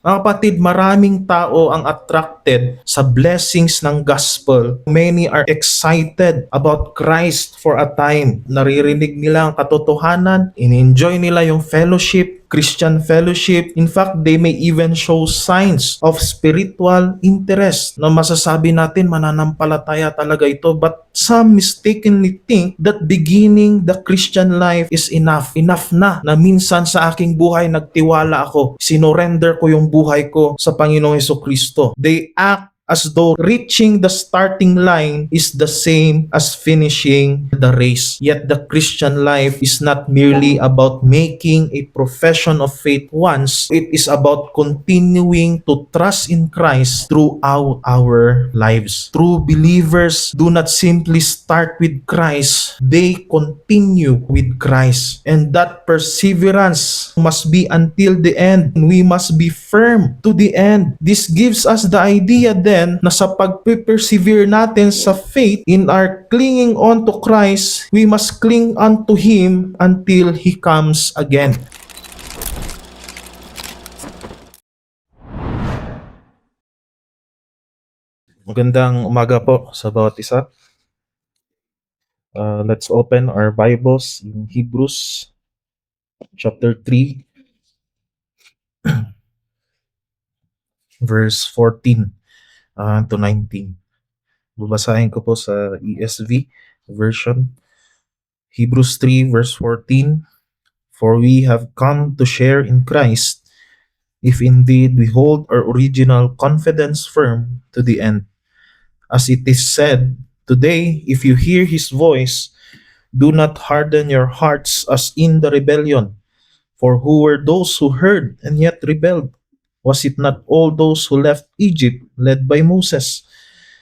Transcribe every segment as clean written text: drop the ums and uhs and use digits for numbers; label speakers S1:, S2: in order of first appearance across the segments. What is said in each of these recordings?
S1: Mga kapatid, maraming tao ang attracted sa blessings ng gospel. Many are excited about Christ for a time. Naririnig nila ang katotohanan, in-enjoy nila yung fellowship, Christian fellowship. In fact, they may even show signs of spiritual interest na masasabi natin mananampalataya talaga ito. But some mistakenly think that beginning the Christian life is enough. Enough na minsan sa aking buhay nagtiwala ako. Sinorender ko yung buhay ko sa Panginoong Hesukristo. They act as though reaching the starting line is the same as finishing the race. Yet the Christian life is not merely about making a profession of faith once. It is about continuing to trust in Christ throughout our lives. True believers do not simply start with Christ, they continue with Christ. And that perseverance must be until the end. We must be firm to the end. This gives us the idea then na sa pag-persevere natin sa faith in our clinging on to Christ, we must cling unto Him until He comes again. Magandang umaga po sa bawat isa. Let's open our Bibles in Hebrews chapter 3, verse 14 to 19. Babasahin ko po sa ESV version. Hebrews 3 verse 14, "For we have come to share in Christ, if indeed we hold our original confidence firm to the end. As it is said, today, if you hear His voice, do not harden your hearts as in the rebellion. For who were those who heard and yet rebelled? Was it not all those who left Egypt, led by Moses?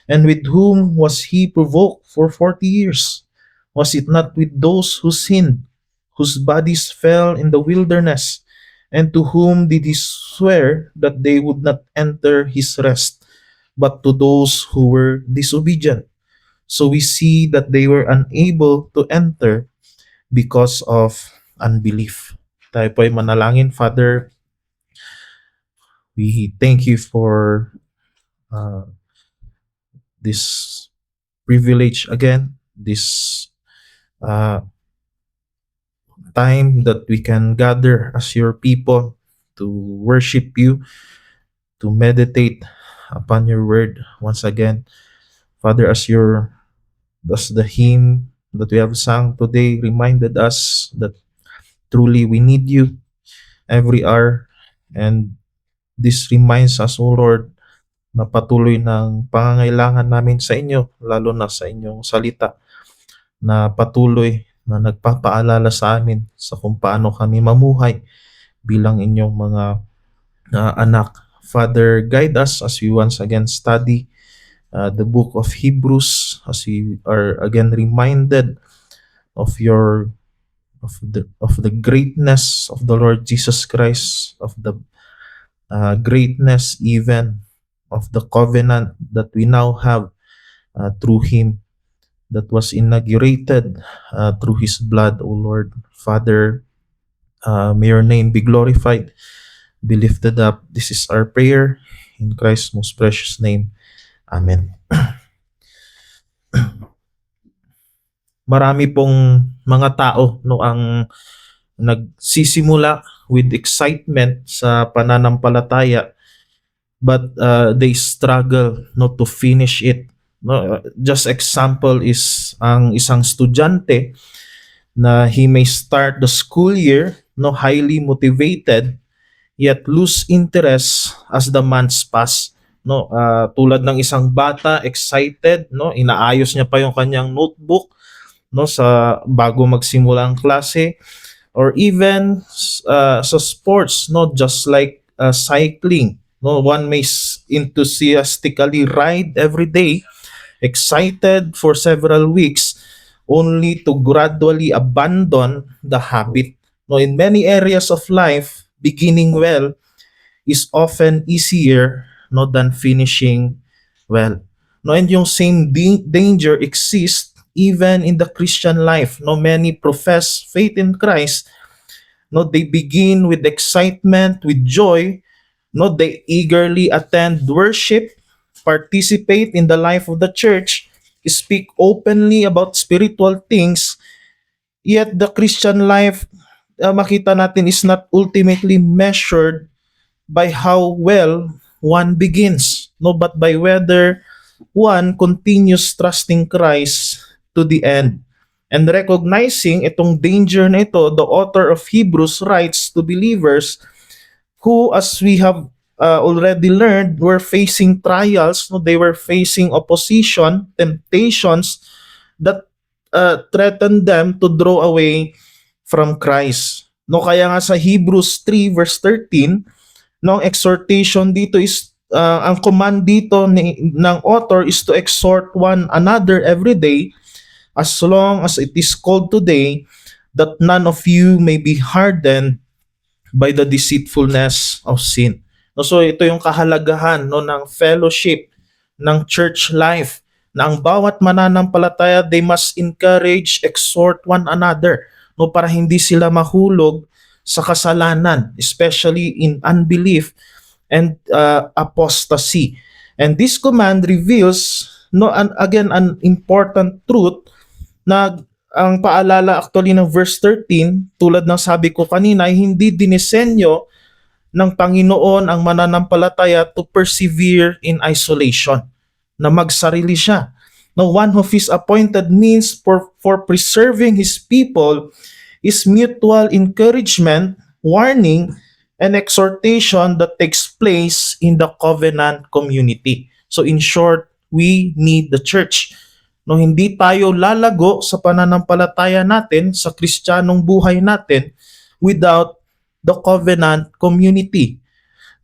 S1: And with whom was he provoked for 40 years? Was it not with those who sinned, whose bodies fell in the wilderness? And to whom did he swear that they would not enter his rest, but to those who were disobedient? So we see that they were unable to enter because of unbelief." Tayo po ay manalangin. Father, we thank you for uh, this privilege again, this uh, time that we can gather as your people to worship you, to meditate upon your word once again. Father, as the hymn that we have sung today reminded us that truly we need you every hour, and this reminds us, O Lord, na patuloy ng pangangailangan namin sa inyo, lalo na sa inyong salita, na patuloy na nagpapaalala sa amin sa kung paano kami mamuhay bilang inyong mga anak. Father, guide us as we once again study the book of Hebrews, as we are again reminded of the greatness of the Lord Jesus Christ, of the greatness even of the covenant that we now have through Him, that was inaugurated through His blood, O Lord. Father, may your name be glorified, be lifted up. This is our prayer in Christ's most precious name. Amen. Marami pong mga tao no ang nagsisimula with excitement sa pananampalataya, but they struggle not to finish it. No, just example is ang isang estudyante na he may start the school year no highly motivated, yet lose interest as the months pass. No, tulad ng isang bata, excited, no, inaayos niya pa yung kanyang notebook no sa bago magsimula ang klase, or even sa sports, no, just like cycling, no, one may enthusiastically ride every day, excited for several weeks, only to gradually abandon the habit. No, in many areas of life, beginning well is often easier no than finishing well. No, and yung same danger exists even in the Christian life. No, many profess faith in Christ. No, they begin with excitement, with joy, No, they eagerly attend worship, participate in the life of the church, speak openly about spiritual things, yet the Christian life, makita natin, is not ultimately measured by how well one begins, no, but by whether one continues trusting Christ to the end. And recognizing itong danger na ito, the author of Hebrews writes to believers who, as we have already learned, were facing trials. No, they were facing opposition, temptations that threatened them to draw away from Christ. No, kaya nga sa Hebrews 3 verse 13, no, exhortation dito is ang command dito ng author is to exhort one another every day as long as it is called today, that none of you may be hardened by the deceitfulness of sin. No, so ito yung kahalagahan, no, ng fellowship, ng church life, na ang bawat mananampalataya, they must encourage, exhort one another, no, para hindi sila mahulog sa kasalanan, especially in unbelief and apostasy. And this command reveals, no, again, an important truth na ang paalala actually ng verse 13, tulad ng sabi ko kanina, ay hindi dinisenyo ng Panginoon ang mananampalataya to persevere in isolation, na magsarili siya. No, one of His appointed means for preserving His people is mutual encouragement, warning, and exhortation that takes place in the covenant community. So in short, we need the church. No, hindi tayo lalago sa pananampalataya natin, sa Kristiyanong buhay natin, without the covenant community.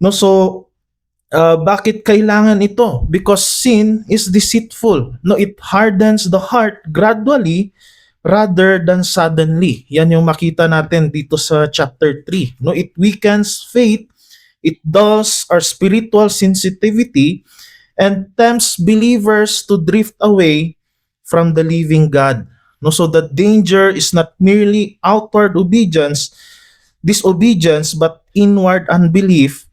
S1: No, so bakit kailangan ito? Because sin is deceitful. No, it hardens the heart gradually rather than suddenly. Yan yung makita natin dito sa chapter 3. No, it weakens faith, it dulls our spiritual sensitivity, and tempts believers to drift away from the living God. No, so the danger is not merely outward disobedience, but inward unbelief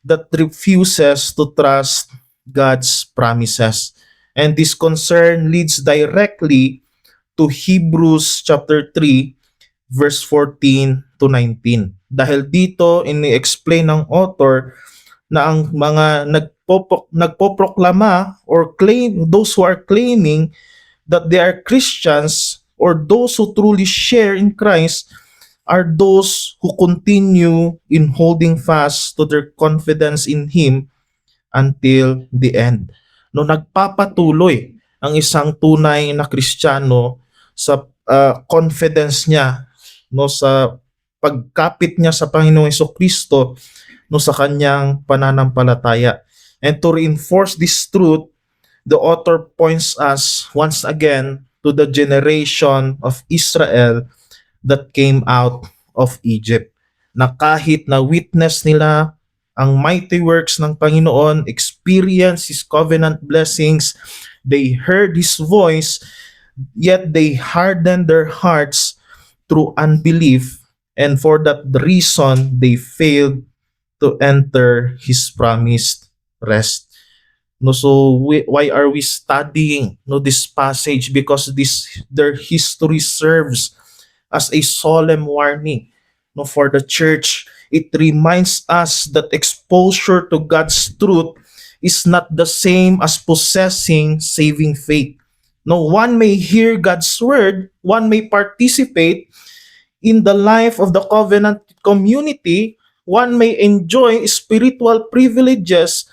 S1: that refuses to trust God's promises. And this concern leads directly to Hebrews chapter 3 verse 14 to 19. Dahil dito ini-explain ng author na ang mga nagpoproklama or claim, those who are claiming that they are Christians or those who truly share in Christ are those who continue in holding fast to their confidence in Him until the end. No, nagpapatuloy ang isang tunay na Kristiyano sa confidence niya, no, sa pagkapit niya sa Panginoong Jesucristo, no, sa kanyang pananampalataya. And to reinforce this truth, the author points us once again to the generation of Israel that came out of Egypt. Na kahit na witness nila ang mighty works ng Panginoon, experience His covenant blessings, they heard His voice, yet they hardened their hearts through unbelief, and for that reason, they failed to enter His promised rest. No, so why are we studying, no, this passage? Because their history serves as a solemn warning, no, for the church. It reminds us that exposure to God's truth is not the same as possessing saving faith. No, one may hear God's word, one may participate in the life of the covenant community, one may enjoy spiritual privileges,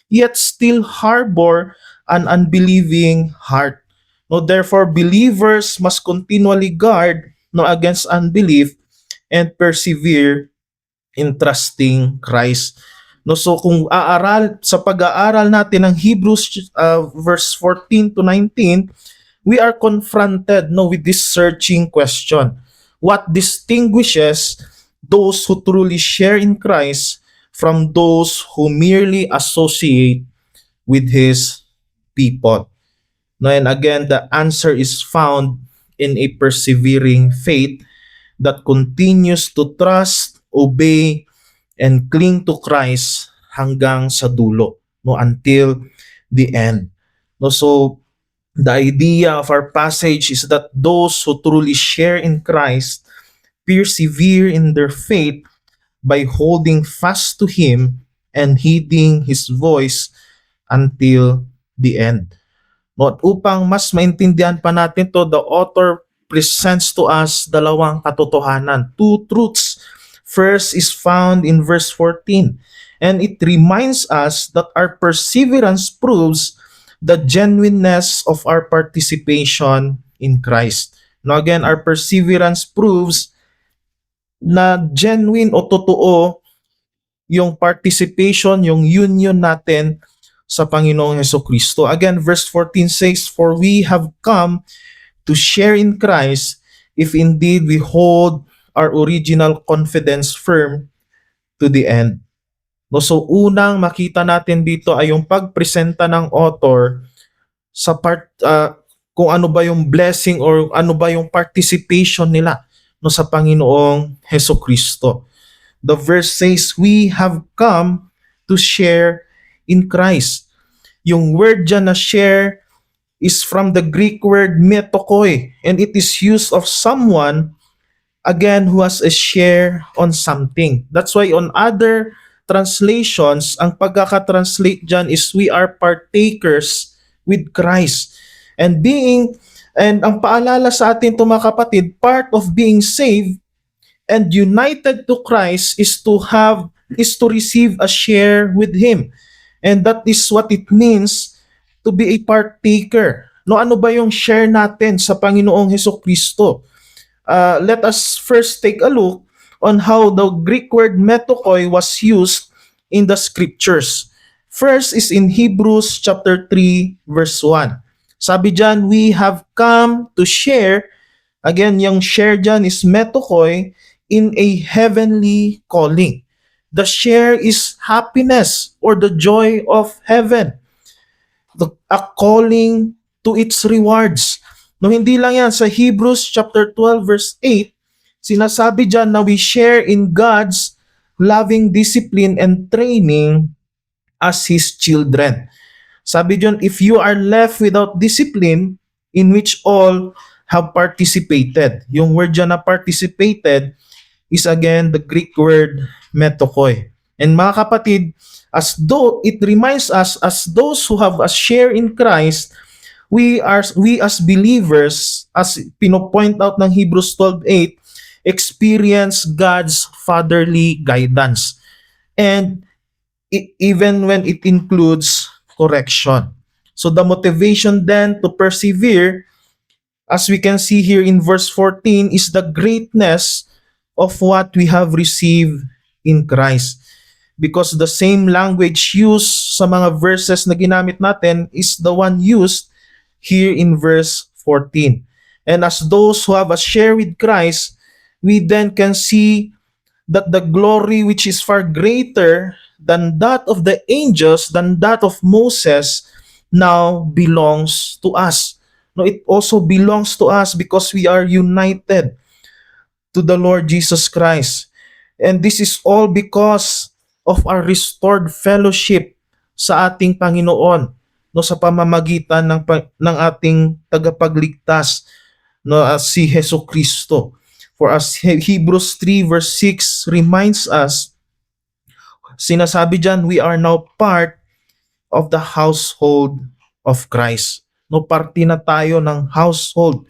S1: yet still harbor an unbelieving heart. No, therefore, believers must continually guard, no, against unbelief and persevere in trusting Christ. No, so kung sa pag-aaral natin ng Hebrews verse 14 to 19, we are confronted, no, with this searching question. What distinguishes those who truly share in Christ from those who merely associate with His people? No, and again, the answer is found in a persevering faith that continues to trust, obey, and cling to Christ hanggang sa dulo, no, until the end. No, so the idea of our passage is that those who truly share in Christ persevere in their faith by holding fast to Him and heeding His voice until the end. No, at upang mas maintindihan pa natin to, the author presents to us dalawang katotohanan, two truths. First is found in verse 14, and it reminds us that our perseverance proves the genuineness of our participation in Christ. Now again, our perseverance proves na genuine o totoo yung participation, yung union natin sa Panginoong Hesukristo. Again, verse 14 says, "For we have come to share in Christ if indeed we hold our original confidence firm to the end." No, so unang makita natin dito ay yung pagpresenta ng author sa kung ano ba yung blessing or ano ba yung participation nila, no, sa Panginoong Hesukristo. The verse says, "We have come to share in Christ." Yung word dyan na share is from the Greek word metokoi, and it is used of someone, again, who has a share on something. That's why on other translations, ang pagkakatranslate dyan is we are partakers with Christ. And ang paalala sa atin to mga kapatid, part of being saved and united to Christ is to receive a share with Him. And that is what it means to be a partaker. No, ano ba yung share natin sa Panginoong Hesukristo? Let us first take a look on how the Greek word metokoi was used in the scriptures. First is in Hebrews chapter 3 verse 1. Sabi dyan, "We have come to share," again, yung share dyan is metokoi, "in a heavenly calling." The share is happiness or the joy of heaven. A calling to its rewards. No, hindi lang yan. Sa Hebrews chapter 12 verse 8, sinasabi dyan na we share in God's loving discipline and training as His children. Sabi dyan, if you are left without discipline in which all have participated. Yung word dyan na participated is again the Greek word metokoi. And mga kapatid, as though it reminds us as those who have a share in Christ, we as believers, as pinopoint out ng Hebrews 12:8, experience God's fatherly guidance. And even when it includes correction. So the motivation then to persevere, as we can see here in verse 14, is the greatness of what we have received in Christ. Because the same language used sa mga verses na ginamit natin is the one used here in verse 14. And as those who have a share with Christ, we then can see that the glory which is far greater than that of the angels, than that of Moses, now belongs to us. No, it also belongs to us because we are united to the Lord Jesus Christ. And this is all because of our restored fellowship sa ating Panginoon, no, sa pamamagitan ng ating tagapagligtas, no, si Hesukristo. For as Hebrews 3 verse 6 reminds us, sinasabi diyan, we are now part of the household of Christ. No, parte na tayo ng household.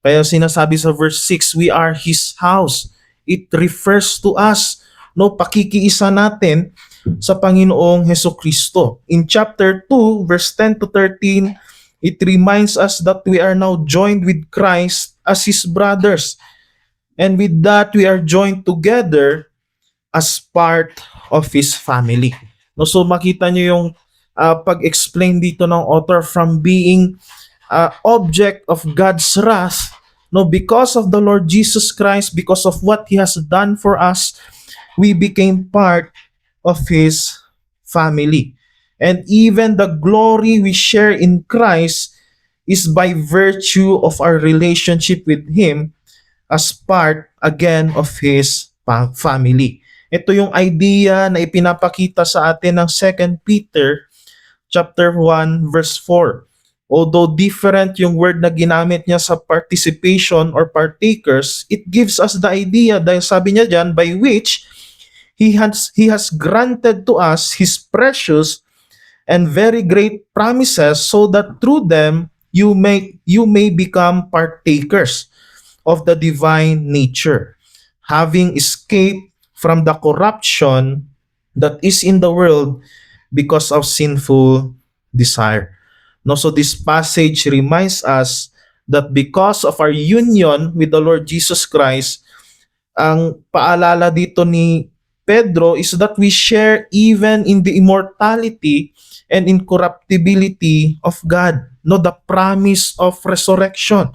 S1: Kaya sinasabi sa verse 6, we are His house. It refers to us, no, pakikiisa natin sa Panginoong Hesukristo. In chapter 2, verse 10 to 13, it reminds us that we are now joined with Christ as His brothers. And with that, we are joined together as part of His family. No, so makita nyo yung pag-explain dito ng author from being object of God's wrath, no, because of the Lord Jesus Christ, because of what He has done for us, we became part of His family. And even the glory we share in Christ is by virtue of our relationship with Him as part, again, of His family. Ito yung idea na ipinapakita sa atin ng Second Peter chapter 1 verse 4. Although different yung word na ginamit niya sa participation or partakers, it gives us the idea dahil sabi niya diyan by which he has granted to us his precious and very great promises so that through them you may become partakers of the divine nature, having escaped from the corruption that is in the world because of sinful desire. No, so this passage reminds us that because of our union with the Lord Jesus Christ, ang paalala dito ni Pedro is that we share even in the immortality and incorruptibility of God. No, the promise of resurrection.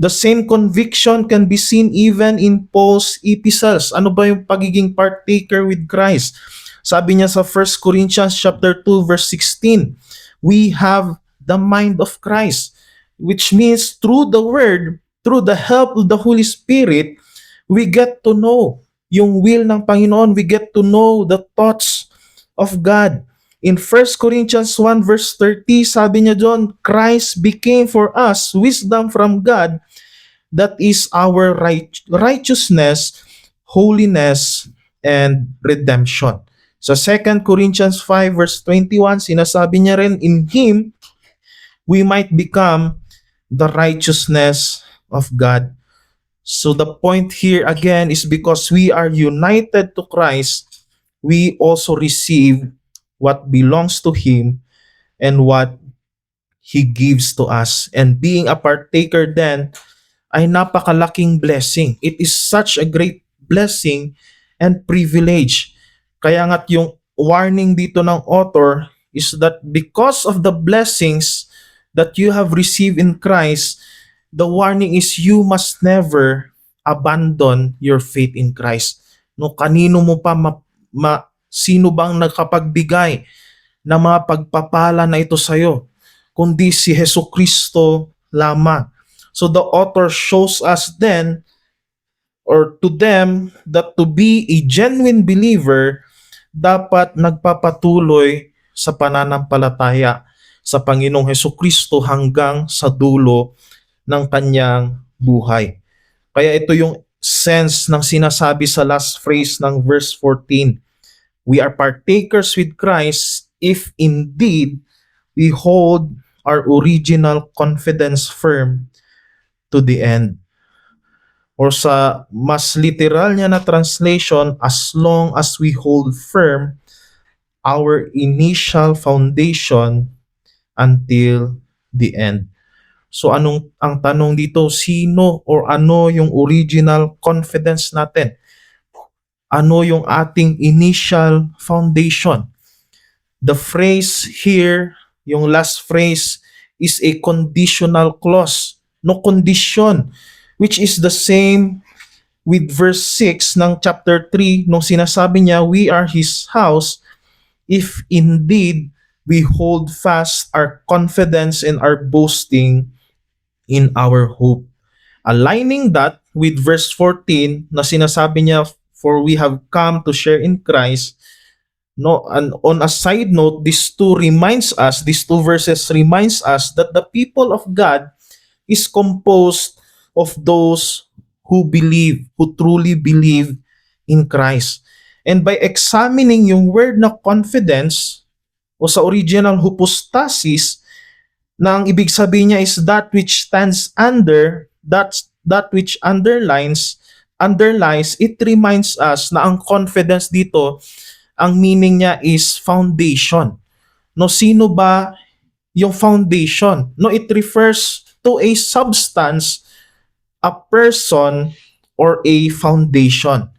S1: The same conviction can be seen even in Paul's epistles. Ano ba yung pagiging partaker with Christ? Sabi niya sa 1 Corinthians chapter 2 verse 16, we have the mind of Christ, which means through the word, through the help of the Holy Spirit, we get to know yung will ng Panginoon. We get to know the thoughts of God. In 1 Corinthians 1 verse 30, sabi niya doon, Christ became for us wisdom from God, that is our righteousness, holiness, and redemption. Sa 2 Corinthians 5 verse 21, sinasabi niya rin, in Him, we might become the righteousness of God. So the point here again is because we are united to Christ, we also receive what belongs to Him and what He gives to us. And being a partaker then ay napakalaking blessing. It is such a great blessing and privilege. Kaya nga't yung warning dito ng author is that because of the blessings that you have received in Christ, the warning is you must never abandon your faith in Christ. No, kanino mo pa sino bang nagkapagbigay ng mga pagpapala na ito sa iyo kundi si Hesukristo lamang. So the author shows us then or to them that to be a genuine believer dapat nagpapatuloy sa pananampalataya sa Panginoong Hesukristo hanggang sa dulo ng kanyang buhay. Kaya ito yung sense ng sinasabi sa last phrase ng verse 14. We are partakers with Christ if indeed we hold our original confidence firm to the end. Or sa mas literal niya na translation, as long as we hold firm our initial foundation until the end. So ang tanong dito, sino or ano yung original confidence natin? Ano yung ating initial foundation? The phrase here, yung last phrase, is a conditional clause. No, condition, which is the same with verse 6 ng chapter 3 nung sinasabi niya, we are His house if indeed we hold fast our confidence and our boasting in our hope. Aligning that with verse 14 na sinasabi niya, for we have come to share in Christ. No, and on a side note, these two verses reminds us that the people of God is composed of those who truly believe in Christ. And by examining yung word na confidence o sa original hypostasis, na ang ibig sabihin niya is that which stands under, that which underlies, it reminds us na ang confidence dito, ang meaning niya is foundation. No, sino ba yung foundation? No, it refers to a substance, a person, or a foundation.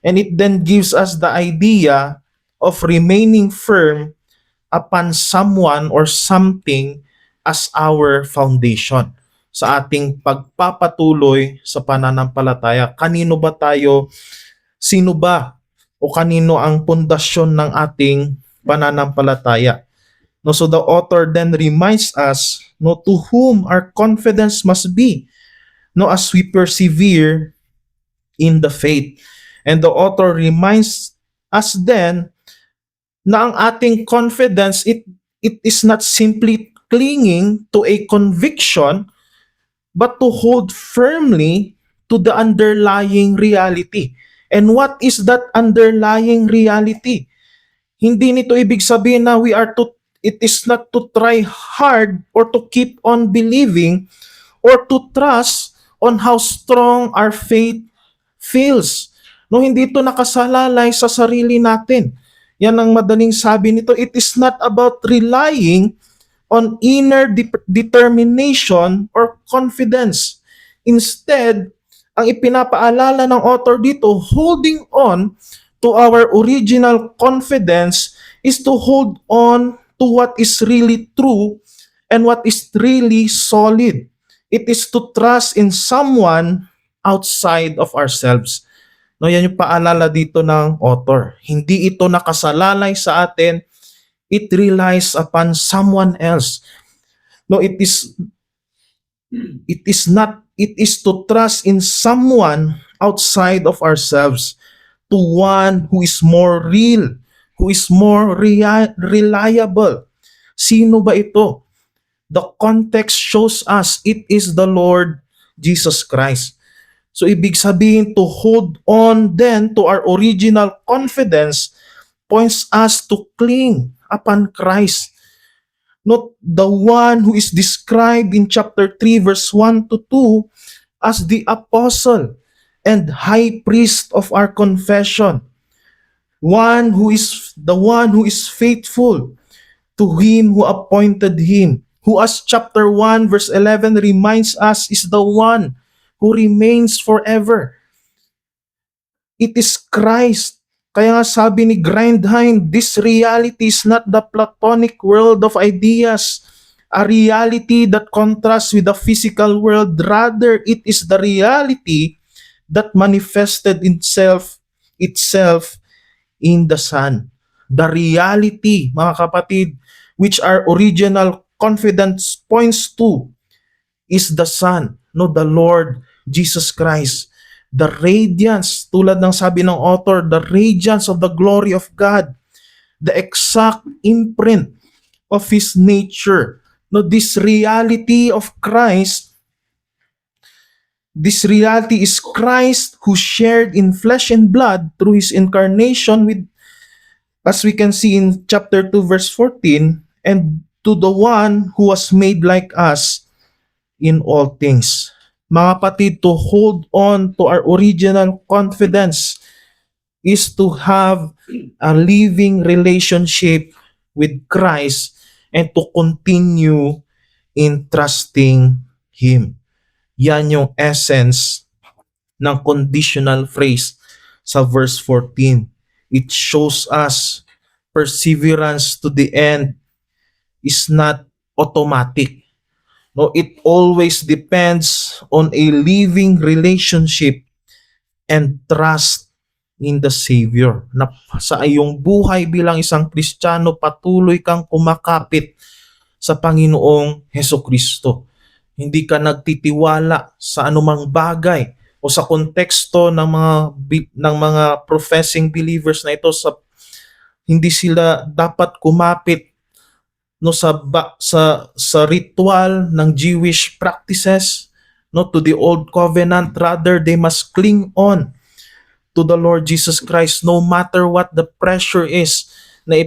S1: And it then gives us the idea of remaining firm upon someone or something as our foundation sa ating pagpapatuloy sa pananampalataya. Kanino ba tayo? Sino ba? O kanino ang pundasyon ng ating pananampalataya? No, so the author then reminds us, no, to whom our confidence must be, no, as we persevere in the faith. And the author reminds us then na ang ating confidence, it is not simply clinging to a conviction, but to hold firmly to the underlying reality. And what is that underlying reality? Hindi nito ibig sabihin na it is not to try hard or to keep on believing or to trust on how strong our faith feels. No, hindi ito nakasalalay sa sarili natin. Yan ang madaling sabi nito. It is not about relying on inner determination or confidence. Instead, ang ipinapaalala ng author dito, holding on to our original confidence is to hold on to what is really true and what is really solid. It is to trust in someone outside of ourselves. No, yan yung paalala dito ng author. Hindi ito nakasalalay sa atin. It relies upon someone else. No, it is to trust in someone outside of ourselves, to one who is more real, who is more reliable. Sino ba ito? The context shows us it is the Lord Jesus Christ. So ibig sabihin, to hold on then to our original confidence points us to cling upon Christ. Not the one who is described in chapter 3 verse 1 to 2 as the apostle and high priest of our confession. The one who is faithful to him who appointed him, who as chapter 1 verse 11 reminds us is the one who remains forever. It is Christ. Kaya nga sabi ni Grindheim, this reality is not the Platonic world of ideas, a reality that contrasts with the physical world. Rather, it is the reality that manifested itself in the Son. The reality, mga kapatid, which our original confidence points to is the Son, no, the Lord Jesus Christ. The radiance, tulad ng sabi ng author, the radiance of the glory of God, the exact imprint of His nature. No, this reality is Christ who shared in flesh and blood through His incarnation with, as we can see in chapter 2 verse 14, and to the one who was made like us in all things. Mga kapatid, to hold on to our original confidence is to have a living relationship with Christ and to continue in trusting Him. Yan yung essence ng conditional phrase sa verse 14. It shows us perseverance to the end is not automatic. No, it always depends on a living relationship and trust in the Savior. Na sa iyong buhay bilang isang Kristiyano, patuloy kang kumakapit sa Panginoong Hesukristo. Hindi ka nagtitiwala sa anumang bagay o sa konteksto ng mga professing believers na ito, hindi sila dapat kumapit no sa ritual ng Jewish practices, no, to the old covenant. Rather, they must cling on to the Lord Jesus Christ no matter what the pressure is na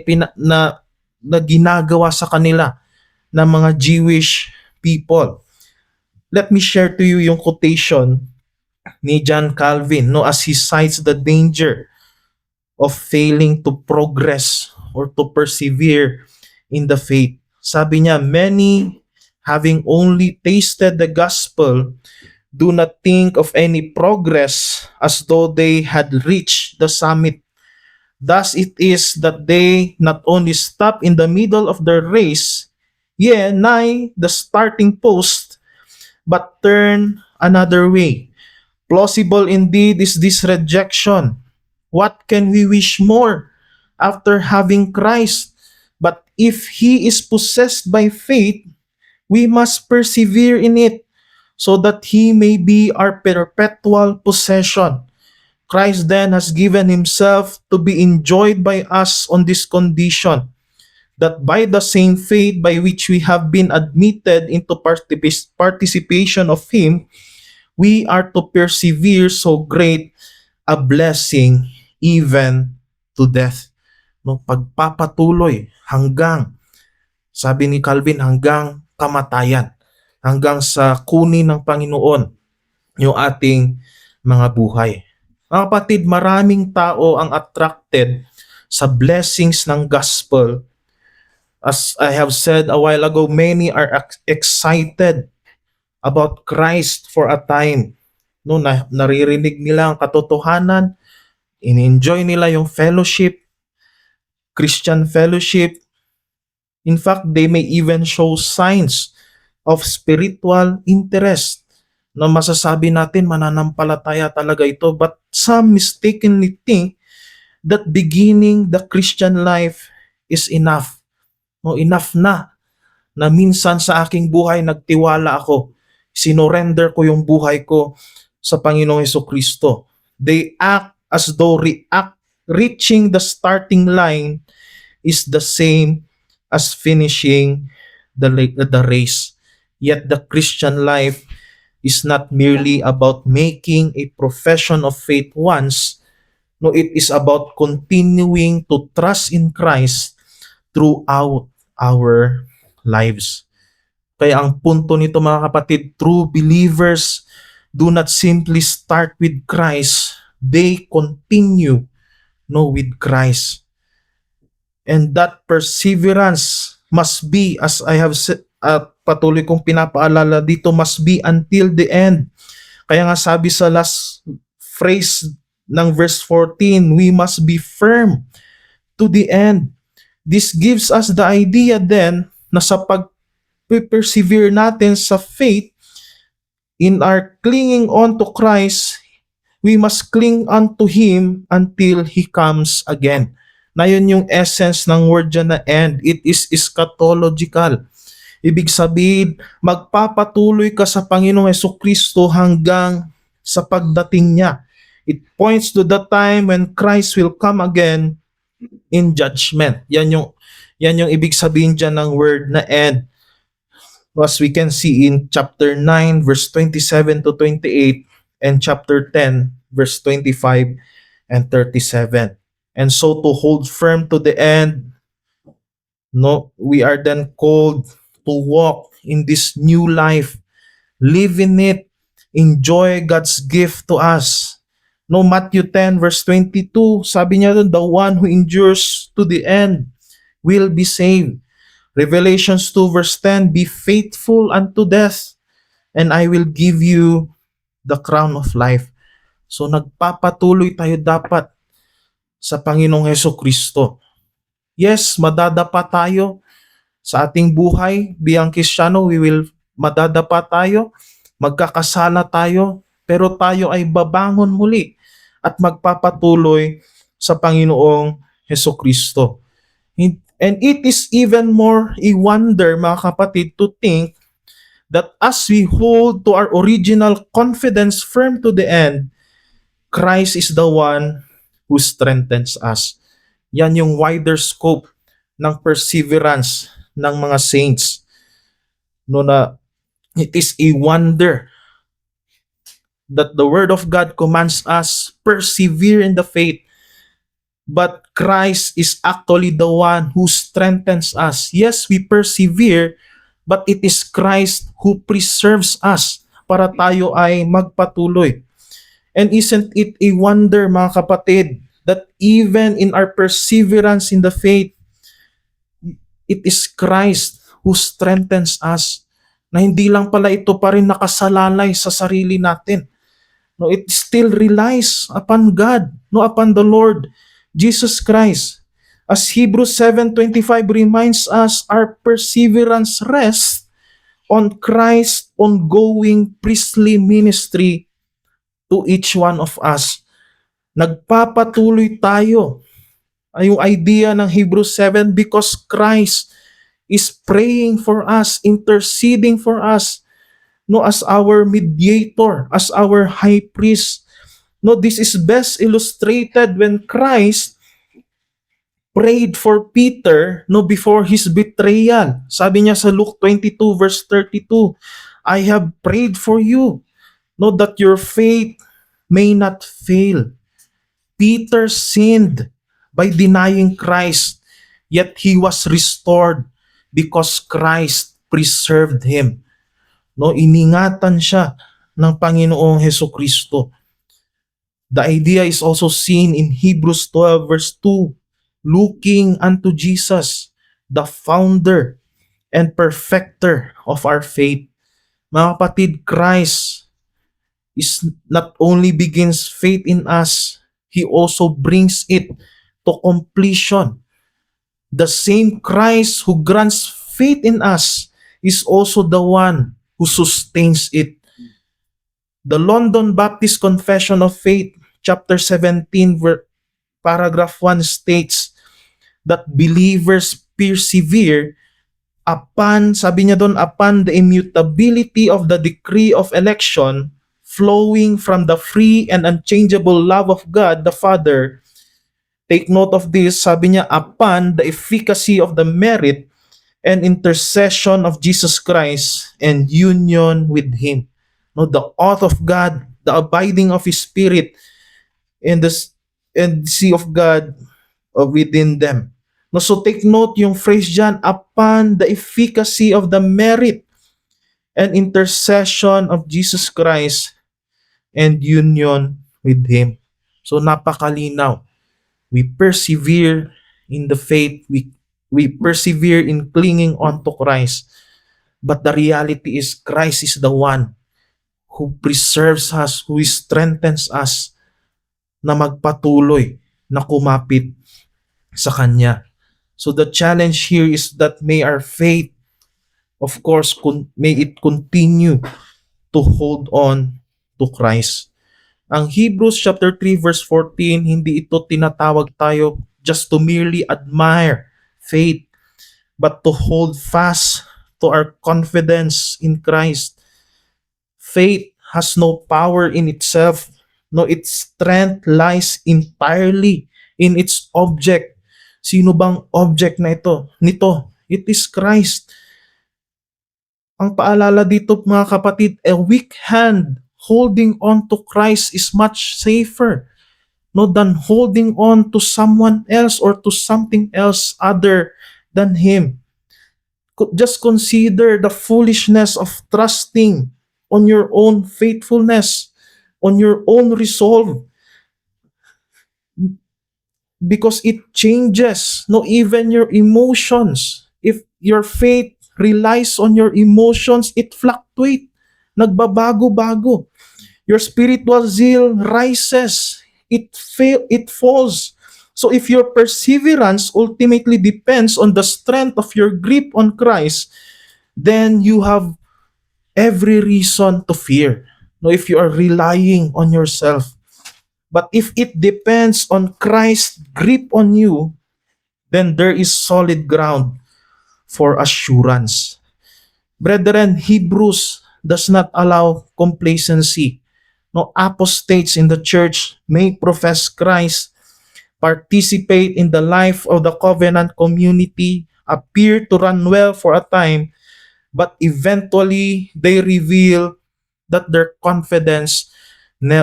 S1: ginagawa sa kanila ng mga Jewish people. Let me share to you yung quotation ni John Calvin, no, as he cites the danger of failing to progress or to persevere in the faith. Sabi niya, many, having only tasted the gospel, do not think of any progress as though they had reached the summit. Thus it is that they not only stop in the middle of their race, yea, nigh the starting post, but turn another way. Plausible indeed is this rejection. What can we wish more after having Christ? But if He is possessed by faith, we must persevere in it, so that He may be our perpetual possession. Christ then has given himself to be enjoyed by us on this condition, that by the same faith by which we have been admitted into participation of him, we are to persevere so great a blessing even to death. No, pagpapatuloy hanggang, sabi ni Calvin, hanggang kamatayan, hanggang sa kunin ng Panginoon yung ating mga buhay. Mga kapatid, maraming tao ang attracted sa blessings ng gospel. As I have said a while ago, many are excited about Christ for a time. No, naririnig nila ang katotohanan, in-enjoy nila yung fellowship, Christian fellowship. In fact, they may even show signs of spiritual interest na masasabi natin mananampalataya talaga ito. But some mistakenly think that beginning the Christian life is enough. No, enough na minsan sa aking buhay nagtiwala ako. Sinorender ko yung buhay ko sa Panginoong Hesukristo. They act as though reaching the starting line is the same as finishing the race. Yet the Christian life is not merely about making a profession of faith once. No, it is about continuing to trust in Christ throughout our lives. Kaya ang punto nito mga kapatid, true believers do not simply start with Christ, they continue with Christ. And that perseverance must be, as I have said, patuloy kong pinapaalala dito, must be until the end. Kaya nga sabi sa last phrase ng verse 14, we must be firm to the end. This gives us the idea then na sa pag-persevere natin sa faith, in our clinging on to Christ, we must cling unto Him until He comes again. Na yun yung essence ng word dyan na end. It is eschatological. Ibig sabihin, magpapatuloy ka sa Panginoong Hesukristo hanggang sa pagdating niya. It points to the time when Christ will come again in judgment. Yan yung ibig sabihin dyan ng word na end. As we can see in chapter 9, verse 27 to 28, and chapter 10, verse 25 and 37. And so to hold firm to the end, we are then called to walk in this new life, live in it, enjoy God's gift to us. Matthew 10 verse 22, sabi niya doon, the one who endures to the end will be saved. Revelations 2 verse 10, be faithful unto death, and I will give you the crown of life. So nagpapatuloy tayo dapat sa Panginoong Hesukristo. Yes, madadapa tayo sa ating buhay bilang Kristiyano, madadapa tayo, magkakasala tayo, pero tayo ay babangon muli at magpapatuloy sa Panginoong Hesukristo. And it is even more a wonder, mga kapatid, to think that as we hold to our original confidence firm to the end, Christ is the one who strengthens us. Yan yung wider scope ng perseverance ng mga saints. Na it is a wonder that the Word of God commands us persevere in the faith. But Christ is actually the one who strengthens us. Yes, we persevere, but it is Christ who preserves us para tayo ay magpatuloy. And isn't it a wonder, mga kapatid, that even in our perseverance in the faith, it is Christ who strengthens us. Na hindi lang pala ito pa rin nakasalalay sa sarili natin. It still relies upon God, upon the Lord Jesus Christ. As Hebrews 7:25 reminds us, our perseverance rests on Christ's ongoing priestly ministry to each one of us. Nagpapatuloy tayo. Yung idea ng Hebrews 7, because Christ is praying for us, interceding for us, as our mediator, as our high priest. No, this is best illustrated when Christ prayed for Peter no before his betrayal. Sabi niya sa Luke 22 verse 32, I have prayed for you, no, that your faith may not fail. Peter sinned by denying Christ, yet he was restored because Christ preserved him. No, iningatan siya ng Panginoong Hesukristo. The idea is also seen in Hebrews 12 verse 2, looking unto Jesus, the founder and perfecter of our faith. Mga kapatid, Christ is not only begins faith in us, He also brings it to completion. The same Christ who grants faith in us is also the one who sustains it. The London Baptist Confession of Faith, chapter 17, paragraph 1 states that believers persevere upon, sabi niya doon, upon the immutability of the decree of election flowing from the free and unchangeable love of God the Father. Take note of this, sabi niya, upon the efficacy of the merit and intercession of Jesus Christ and union with Him. No, the oath of God, the abiding of His Spirit, and the sea of God within them. No, so take note yung phrase dyan, upon the efficacy of the merit and intercession of Jesus Christ and union with Him. So napakalinaw. We persevere in the faith. We persevere in clinging on to Christ. But the reality is Christ is the one who preserves us, who strengthens us na magpatuloy na kumapit sa Kanya. So the challenge here is that may our faith, of course, may it continue to hold on to Christ. Ang Hebrews chapter 3 verse 14, hindi ito tinatawag tayo just to merely admire faith, but to hold fast to our confidence in Christ. Faith has no power in itself. No, its strength lies entirely in its object. Sino bang object na ito? Nito, it is Christ. Ang paalala dito mga kapatid, a weak hand holding on to Christ is much safer, no, than holding on to someone else or to something else other than Him. Just consider the foolishness of trusting on your own faithfulness, on your own resolve, because it changes, no, even your emotions. If your faith relies on your emotions, it fluctuates, nagbabago-bago. Your spiritual zeal rises, it falls. So if your perseverance ultimately depends on the strength of your grip on Christ, then you have every reason to fear. No, if you are relying on yourself. But if it depends on Christ's grip on you, then there is solid ground for assurance. Brethren, Hebrews does not allow complacency. No, apostates in the church may profess Christ, participate in the life of the covenant community, appear to run well for a time, but eventually they reveal that their confidence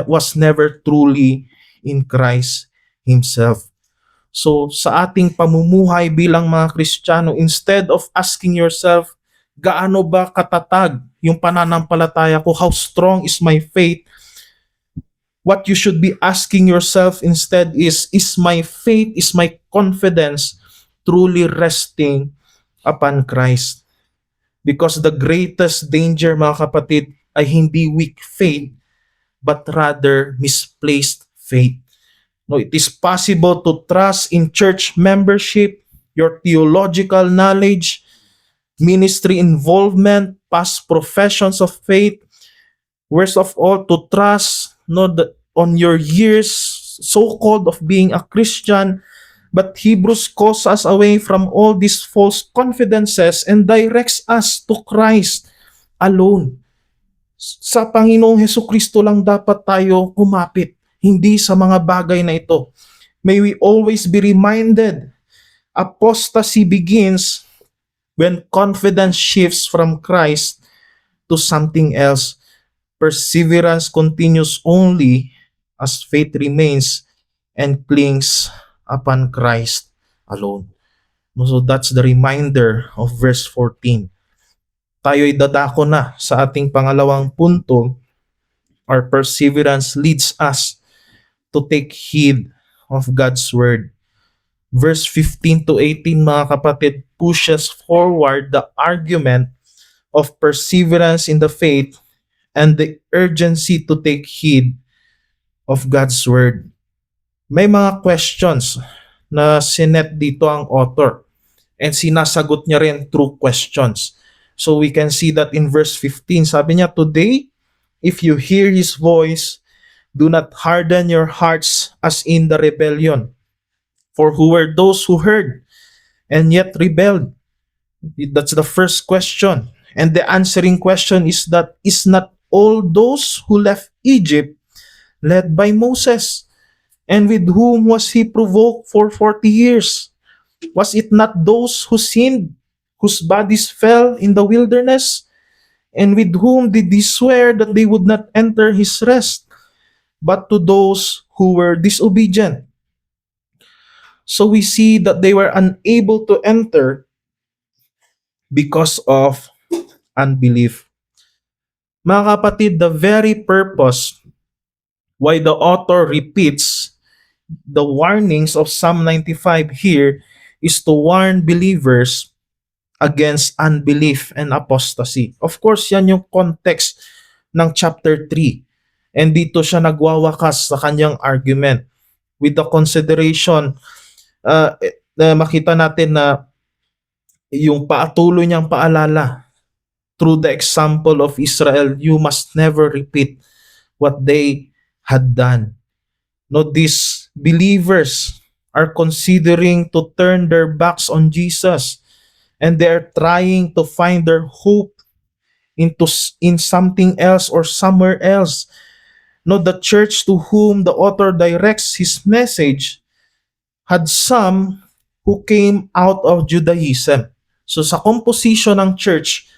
S1: was never truly in Christ Himself. So sa ating pamumuhay bilang mga Kristiyano, instead of asking yourself, gaano ba katatag yung pananampalataya ko, how strong is my faith, what you should be asking yourself instead is my faith, is my confidence truly resting upon Christ? Because the greatest danger, mga kapatid, ay hindi weak faith, but rather misplaced faith. No, it is possible to trust in church membership, your theological knowledge, ministry involvement, past professions of faith, worst of all, to trust on your years, so-called, of being a Christian. But Hebrews calls us away from all these false confidences and directs us to Christ alone. Sa Panginoong Hesukristo lang dapat tayo kumapit. hindi sa mga bagay na ito. May we always be reminded, apostasy begins when confidence shifts from Christ to something else. Perseverance continues only as faith remains and clings upon Christ alone. So that's the reminder of verse 14. Tayo'y dadako na sa ating pangalawang punto. Our perseverance leads us to take heed of God's word. Verse 15 to 18, mga kapatid, pushes forward the argument of perseverance in the faith and the urgency to take heed of God's word. May mga questions na sinet dito ang author and sinasagot niya rin through questions. So we can see that in verse 15, sabi niya, "Today, if you hear His voice, do not harden your hearts as in the rebellion. For who were those who heard and yet rebelled?" That's the first question. And the answering question is that, is not all those who left Egypt led by Moses? And with whom was he provoked for 40 years? Was it not those who sinned, whose bodies fell in the wilderness? And with whom did he swear that they would not enter his rest, but to those who were disobedient? So we see that they were unable to enter because of unbelief. Mga kapatid, the very purpose why the author repeats the warnings of Psalm 95 here is to warn believers against unbelief and apostasy. Of course, yan yung context ng chapter 3. And dito siya nagwawakas sa kanyang argument with the consideration na makita natin na yung patuloy niyang paalala through the example of Israel, you must never repeat what they had done. No, these believers are considering to turn their backs on Jesus, and they're trying to find their hope in something else or somewhere else. No, the church to whom the author directs his message had some who came out of Judaism. So sa composition ng church,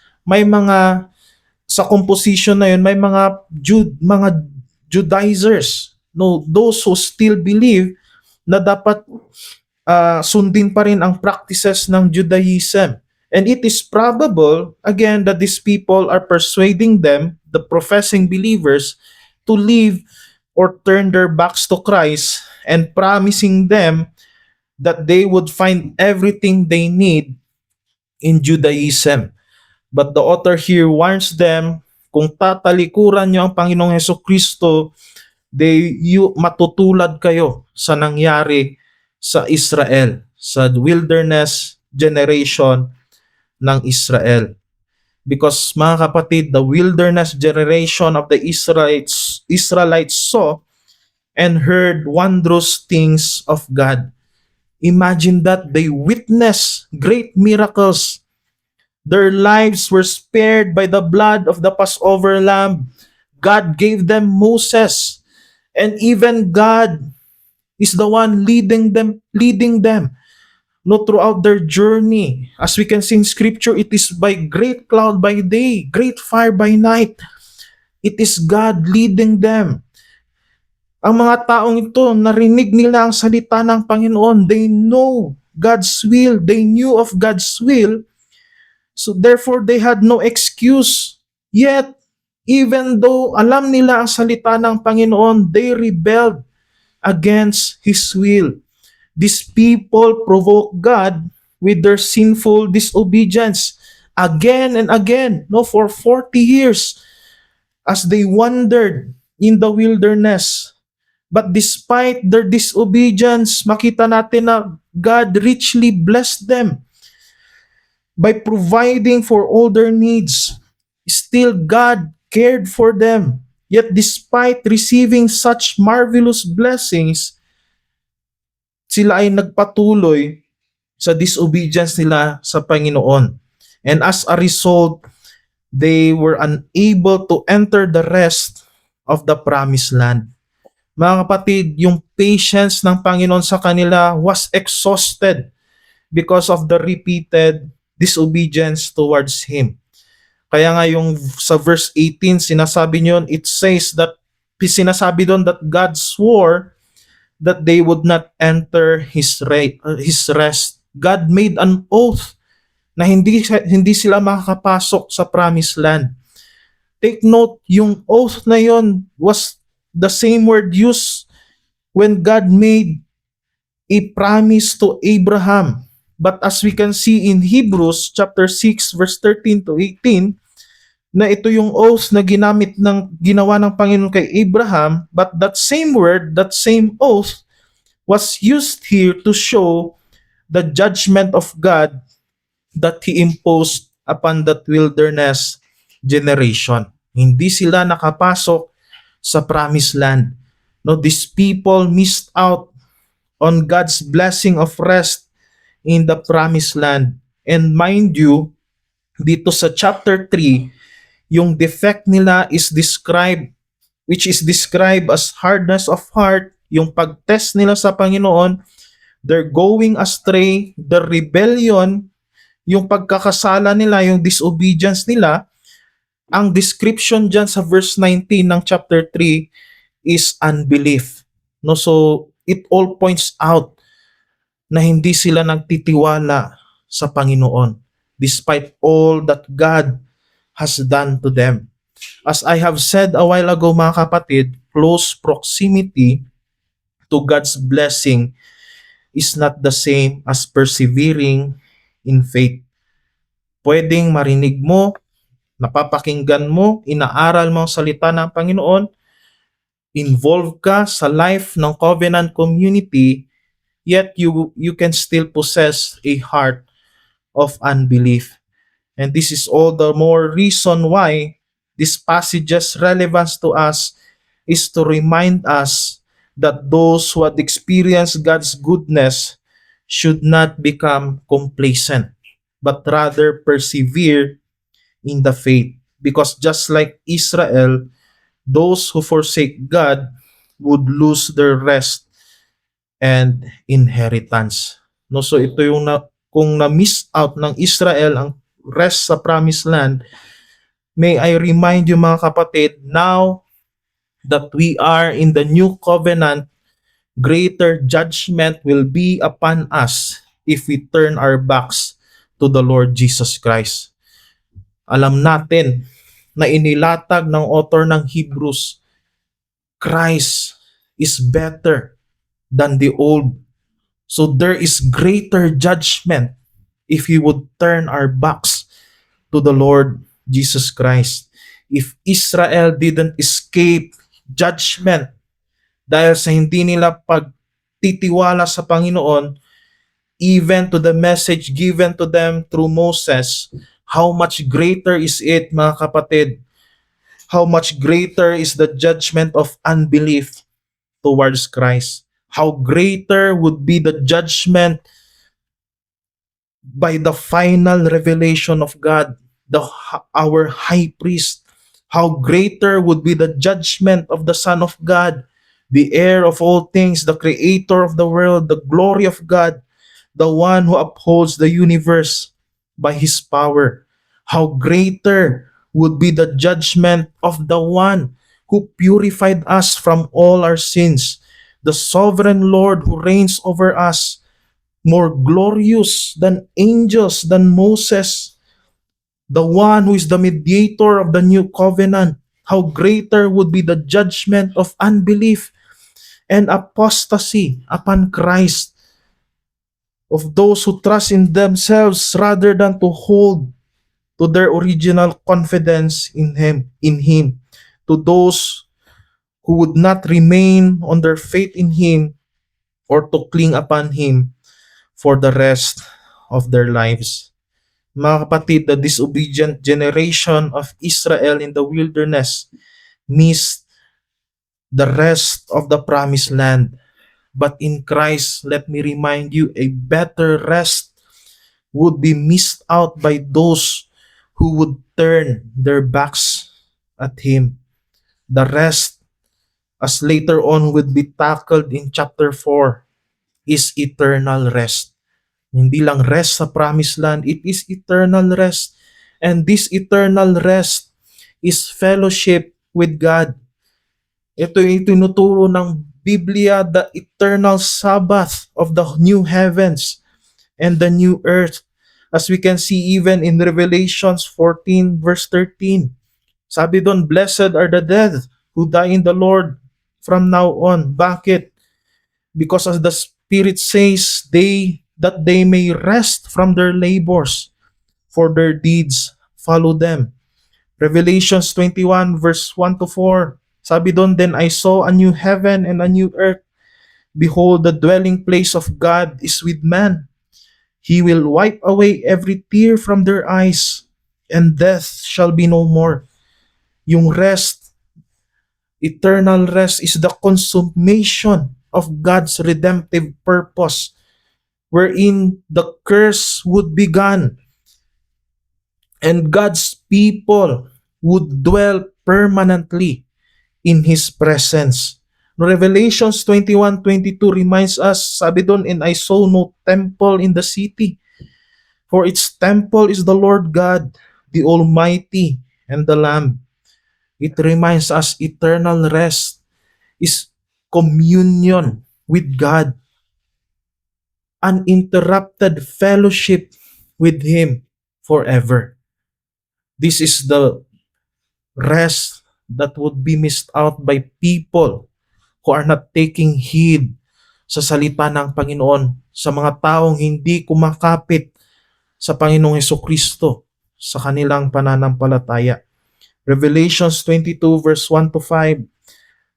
S1: sa composition na yun, may mga Judaizers, no, those who still believe na dapat sundin pa rin ang practices ng Judaism. And it is probable, again, that these people are persuading them, the professing believers, to leave or turn their backs to Christ and promising them that they would find everything they need in Judaism. But the author here warns them, kung tatalikuran nyo ang Panginoong Hesukristo, matutulad kayo sa nangyari sa Israel, sa wilderness generation ng Israel. Because mga kapatid, the wilderness generation of the Israelites saw and heard wondrous things of God. Imagine that they witnessed great miracles. Their lives were spared by the blood of the Passover lamb. God gave them Moses. And even God is the one leading them no, throughout their journey. As we can see in scripture, it is by great cloud by day, great fire by night. It is God leading them. Ang mga taong ito, narinig nila ang salita ng Panginoon. They know God's will. They knew of God's will. So therefore, they had no excuse. Yet, even though alam nila ang salita ng Panginoon, they rebelled against His will. These people provoke God with their sinful disobedience again and again, no, for 40 years as they wandered in the wilderness. But despite their disobedience, makita natin na God richly blessed them by providing for all their needs. Still, God cared for them. Yet despite receiving such marvelous blessings, sila ay nagpatuloy sa disobedience nila sa Panginoon. And as a result, they were unable to enter the rest of the promised land. Mga kapatid, yung patience ng Panginoon sa kanila was exhausted because of the repeated disobedience towards Him. Kaya nga yung sa verse 18, sinasabi niyon, it says that, sinasabi doon that God swore that they would not enter His rest. God made an oath na hindi sila makakapasok sa promised land. Take note, yung oath na yon was the same word used when God made a promise to Abraham. But as we can see in Hebrews chapter 6 verse 13 to 18, na ito yung oath na ginawa ng Panginoon kay Abraham, but that same word, that same oath was used here to show the judgment of God that He imposed upon that wilderness generation. Hindi sila nakapasok sa promised land. No, these people missed out on God's blessing of rest in the promised land. And mind you, dito sa chapter 3, yung defect nila is described, which is described as hardness of heart, yung pagtest nila sa Panginoon, they're going astray, the rebellion, yung pagkakasala nila, yung disobedience nila. Ang description dyan sa verse 19 ng chapter 3 is unbelief. No, so it all points out na hindi sila nagtitiwala sa Panginoon despite all that God has done to them. As I have said a while ago, mga kapatid, close proximity to God's blessing is not the same as persevering in faith. Pwedeng marinig mo, napapakinggan mo, inaaral mo ang salita ng Panginoon, involved ka sa life ng covenant community, yet you can still possess a heart of unbelief. And this is all the more reason why this passage's relevance to us is to remind us that those who had experienced God's goodness should not become complacent, but rather persevere in the faith. Because just like Israel, those who forsake God would lose their rest and inheritance. No, so ito yung kung na-miss out ng Israel ang rest sa promised land, may I remind you mga kapatid, now that we are in the new covenant, greater judgment will be upon us if we turn our backs to the Lord Jesus Christ. Alam natin na inilatag ng author ng Hebrews, Christ is better than the old. So there is greater judgment if we would turn our backs to the Lord Jesus Christ. If Israel didn't escape judgment dahil sa hindi nila pagtitiwala sa Panginoon, even to the message given to them through Moses, how much greater is it, mga kapatid? How much greater is the judgment of unbelief towards Christ? How greater would be the judgment by the final revelation of God, our high priest. How greater would be the judgment of the Son of God, the heir of all things, the creator of the world, the glory of God, the one who upholds the universe by his power. How greater would be the judgment of the one who purified us from all our sins, the sovereign Lord who reigns over us, more glorious than angels, than Moses, the one who is the mediator of the new covenant. How greater would be the judgment of unbelief and apostasy upon Christ, of those who trust in themselves rather than to hold to their original confidence in Him, to those who would not remain on their faith in Him or to cling upon Him for the rest of their lives. Mga kapatid, the disobedient generation of Israel in the wilderness missed the rest of the promised land. But in Christ, let me remind you, a better rest would be missed out by those who would turn their backs at Him. The rest as later on would be tackled in chapter 4, is eternal rest. Hindi lang rest sa promised land, it is eternal rest. And this eternal rest is fellowship with God. Ito yung tinuturo ng Biblia, the eternal Sabbath of the new heavens and the new earth. As we can see even in Revelations 14 verse 13. Sabi doon, blessed are the dead who die in the Lord from now on. Bakit? Because as the Spirit says, that they may rest from their labors, for their deeds follow them. Revelations 21 verse 1 to 4. Sabi doon, then I saw a new heaven and a new earth. Behold, the dwelling place of God is with man. He will wipe away every tear from their eyes, and death shall be no more. Yung rest, eternal rest, is the consummation of God's redemptive purpose, wherein the curse would be gone and God's people would dwell permanently in His presence. No, Revelations 21:22 reminds us, sabi doon, and I saw no temple in the city, for its temple is the Lord God, the Almighty, and the Lamb. It reminds us eternal rest is communion with God, uninterrupted fellowship with Him forever. This is the rest that would be missed out by people who are not taking heed sa salita ng Panginoon, sa mga taong hindi kumakapit sa Panginoong Hesukristo sa kanilang pananampalataya. Revelations 22 verse 1 to 5,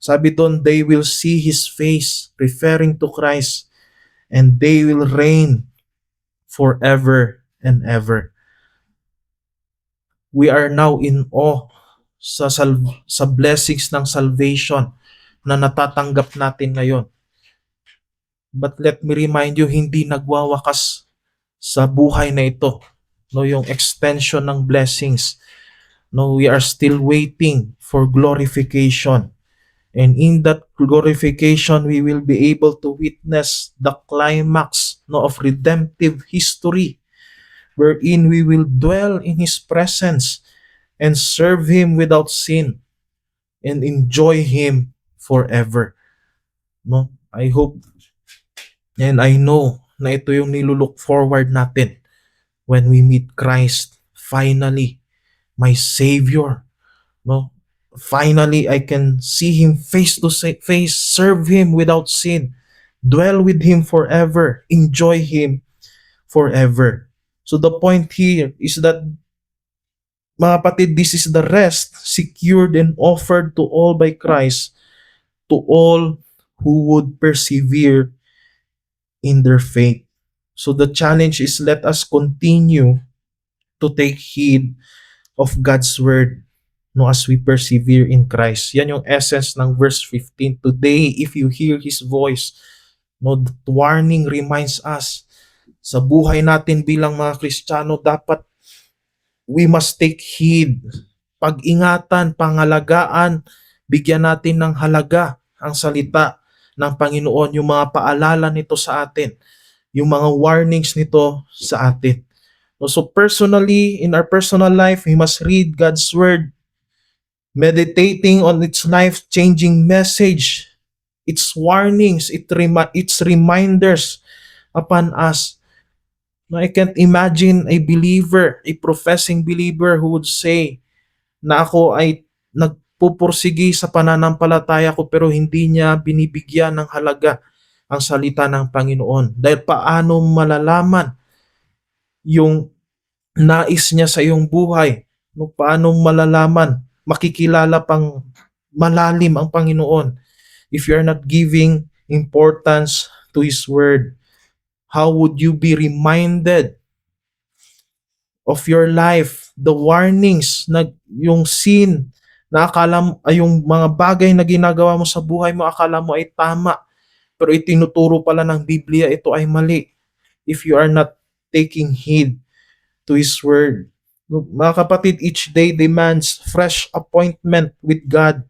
S1: sabi doon, they will see His face, referring to Christ, and they will reign forever and ever. We are now in awe sa blessings ng salvation na natatanggap natin ngayon. But let me remind you, hindi nagwawakas sa buhay na ito, no, yung extension ng blessings. No, we are still waiting for glorification. And in that glorification, we will be able to witness the climax, no, of redemptive history, wherein we will dwell in His presence and serve Him without sin and enjoy Him forever. No, I hope and I know na ito yung nilulook forward natin when we meet Christ finally, my Savior. No, finally I can see Him face to face, serve Him without sin, dwell with Him forever, enjoy Him forever. So the point here is that, mga kapatid, this is the rest secured and offered to all by Christ, to all who would persevere in their faith. So the challenge is, let us continue to take heed of God's word, no, as we persevere in Christ. Yan yung essence ng verse 15. Today, if you hear His voice, no, the warning reminds us, sa buhay natin bilang mga Kristiyano, dapat we must take heed, pag-ingatan, pangalagaan, bigyan natin ng halaga ang salita ng Panginoon, yung mga paalala nito sa atin, yung mga warnings nito sa atin. So personally, in our personal life, we must read God's Word, meditating on its life-changing message, its warnings, its reminders upon us. No, I can't imagine a believer, a professing believer who would say na ako ay nagpupursigi sa pananampalataya ko pero hindi niya binibigyan ng halaga ang salita ng Panginoon. Dahil paano malalaman yung nais niya sa iyong buhay? No, paano malalaman, makikilala pang malalim ang Panginoon if you're not giving importance to His Word? How would you be reminded of your life, the warnings, na yung sin, na akala mo, ay yung mga bagay na ginagawa mo sa buhay mo, akala mo ay tama, pero itinuturo pala ng Biblia, ito ay mali. If you are not taking heed to His Word. Mga kapatid, each day demands fresh appointment with God.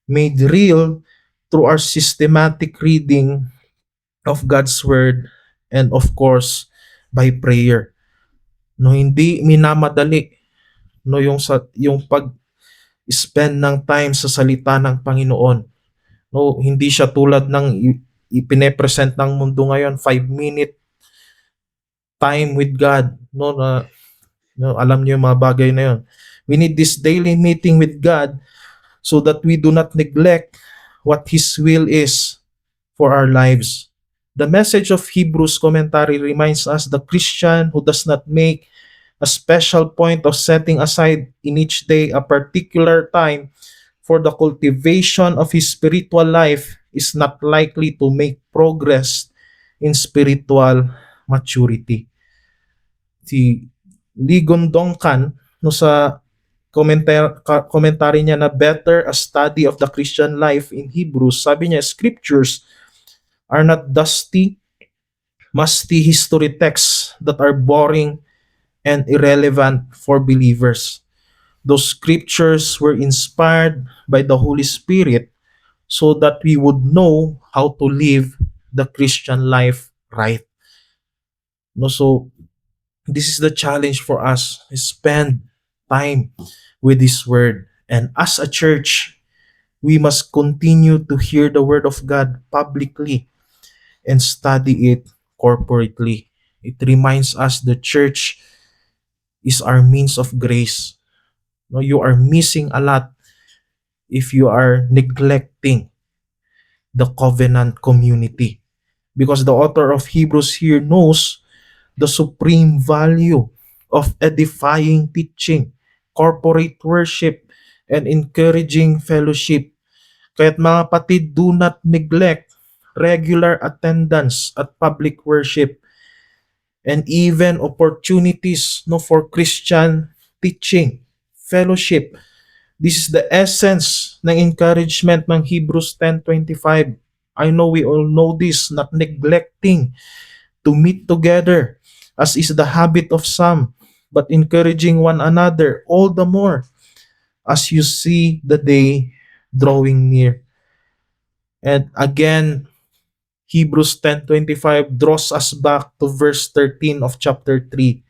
S1: made real through our systematic reading of God's Word, and of course, by prayer. No, hindi minamadali no yung pag-spend ng time sa salita ng Panginoon. No, hindi siya tulad ng ipine-present ng mundo ngayon, 5-minute time with God. No, alam niyo yung mga bagay na yun. We need this daily meeting with God so that we do not neglect what His will is for our lives. The message of Hebrews commentary reminds us the Christian who does not make a special point of setting aside in each day a particular time for the cultivation of his spiritual life is not likely to make progress in spiritual maturity. Si Ligon Dongkan no sa commentary niya na better a study of the Christian life in Hebrews, sabi niya, scriptures are not dusty, musty history texts that are boring and irrelevant for believers. Those scriptures were inspired by the Holy Spirit so that we would know how to live the Christian life right. No, so this is the challenge for us. Spend time with His Word. And as a church, we must continue to hear the Word of God publicly and study it corporately. It reminds us the church is our means of grace. No, you are missing a lot if you are neglecting the covenant community. Because the author of Hebrews here knows the supreme value of edifying teaching, corporate worship, and encouraging fellowship. Kaya't mga kapatid, do not neglect regular attendance at public worship and even opportunities no for Christian teaching, fellowship. This is the essence ng encouragement ng Hebrews 10:25. I know we all know this, not neglecting to meet together as is the habit of some, but encouraging one another all the more as you see the day drawing near. And again, Hebrews 10:25 draws us back to verse 13 of chapter 3,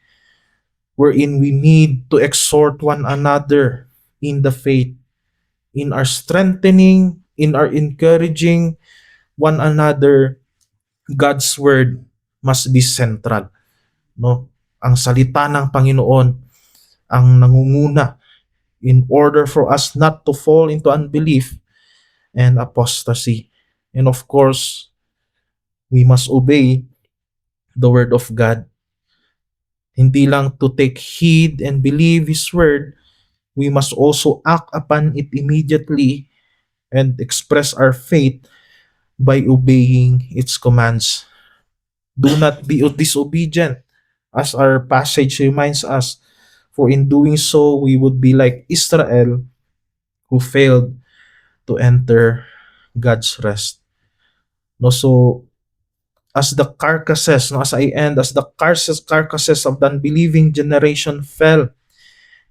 S1: wherein we need to exhort one another in the faith, in our strengthening, in our encouraging one another. God's word must be central. No? Ang salita ng Panginoon ang nangunguna in order for us not to fall into unbelief and apostasy. And of course, we must obey the word of God. Hindi lang to take heed and believe His word, we must also act upon it immediately and express our faith by obeying its commands. Do not be disobedient, as our passage reminds us, for in doing so, we would be like Israel who failed to enter God's rest. No, so as the carcasses, no, as I end, as the carcasses of the unbelieving generation fell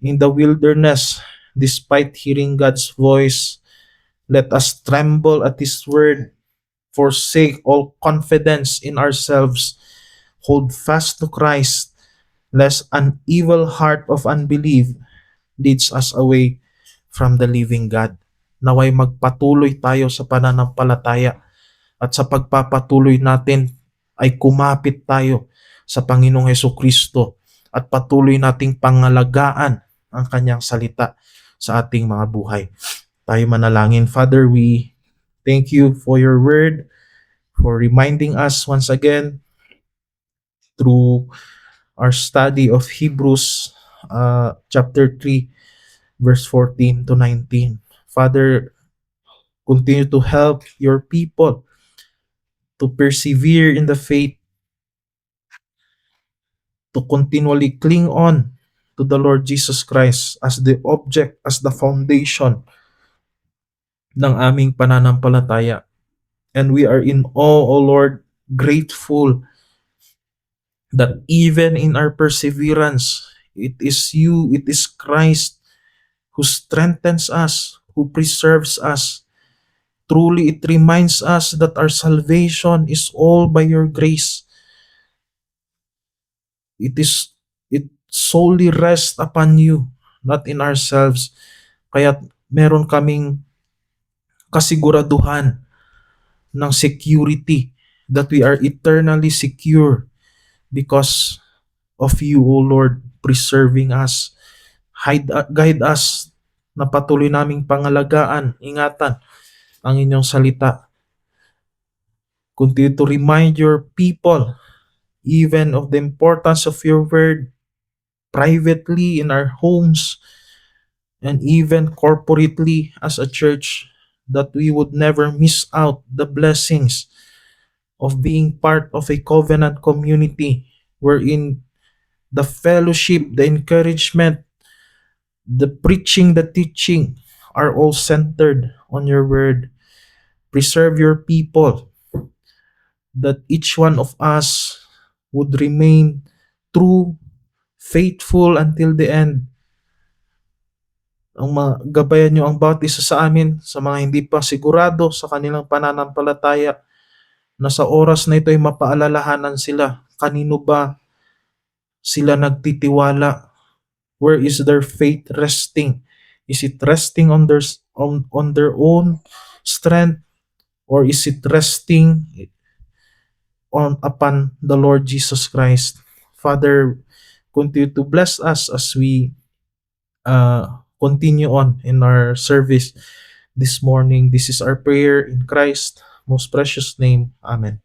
S1: in the wilderness, despite hearing God's voice, let us tremble at His word, forsake all confidence in ourselves, hold fast to Christ, lest an evil heart of unbelief leads us away from the living God. Naway magpatuloy tayo sa pananampalataya at sa pagpapatuloy natin ay kumapit tayo sa Panginoong Hesukristo at patuloy nating pangalagaan ang kanyang salita sa ating mga buhay. Tayo manalangin. Father, we thank you for your word, for reminding us once again through our study of Hebrews chapter 3, verse 14 to 19. Father, continue to help your people to persevere in the faith, to continually cling on to the Lord Jesus Christ as the object, as the foundation ng aming pananampalataya. And we are in awe, O Lord, grateful that even in our perseverance, it is you, it is Christ who strengthens us, who preserves us, Truly, it reminds us that our salvation is all by your grace. It is it solely rests upon you, not in ourselves. Kaya meron kaming kasiguraduhan ng security that we are eternally secure because of you, O Lord, preserving us. Guide us na patuloy naming pangalagaan, ingatan ang inyong salita. Continue to remind your people even of the importance of your word privately in our homes and even corporately as a church, that we would never miss out the blessings of being part of a covenant community wherein the fellowship, the encouragement, the preaching, the teaching are all centered on your word. Preserve your people, that each one of us would remain true, faithful until the end. Ang gabayan nyo ang bawat isa sa amin, sa mga hindi pa sigurado sa kanilang pananampalataya, na sa oras na ito ay mapaalalahanan sila kanino ba sila nagtitiwala. Where is their faith resting? Is it resting on their own strength, or is it resting upon the Lord Jesus Christ? Father, continue to bless us as we continue on in our service this morning. This is our prayer in Christ's most precious name. Amen.